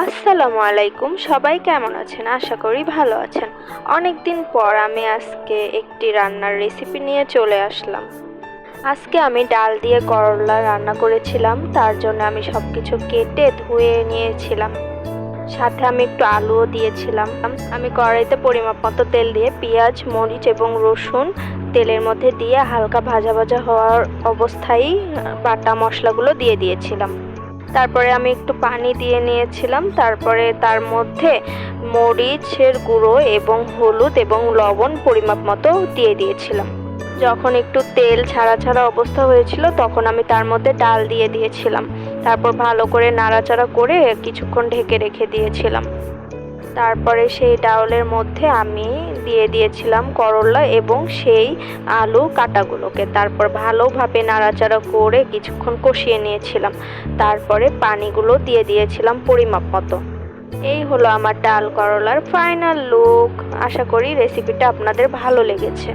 আসসালামু আলাইকুম, সবাই কেমন আছেন? আশা করি ভালো আছেন। অনেক দিন পর আমি আজকে একটি রান্নার রেসিপি নিয়ে চলে আসলাম। আজকে আমি ডাল দিয়ে করলা রান্না করেছিলাম। তার জন্য আমি সবকিছু কেটে ধুয়ে নিয়েছিলাম। সাথে আমি একটু আলুও দিয়েছিলাম। আমি কড়াইতে পরিমাপ মতো তেল দিয়ে পেঁয়াজ, মরিচ এবং রসুন তেলের মধ্যে দিয়ে হালকা ভাজা ভাজা হওয়ার অবস্থায় বাটা মশলাগুলো দিয়ে দিয়েছিলাম। তারপরে আমি একটু পানি দিয়ে নিয়েছিলাম। তারপরে তার মধ্যে মরিচের গুঁড়ো এবং হলুদ এবং লবণ পরিমাপ মতো দিয়ে দিয়েছিলাম। যখন একটু তেল ছাড়া ছাড়া অবস্থা হয়েছিল তখন আমি তার মধ্যে ডাল দিয়ে দিয়েছিলাম। তারপর ভালো করে নাড়াচাড়া করে কিছুক্ষণ ঢেকে রেখে দিয়েছিলাম। তারপরে সেই ডাউলের মধ্যে আমি দিয়ে দিয়েছিলাম করলা এবং সেই আলু কাটাগুলোকে। তারপর ভালোভাবে নাড়াচাড়া করে কিছুক্ষণ কষিয়ে নিয়েছিলাম। তারপরে পানিগুলো দিয়ে দিয়েছিলাম পরিমাপ মতো। এই হলো আমার ডাল করলার ফাইনাল লুক। আশা করি রেসিপিটা আপনাদের ভালো লেগেছে।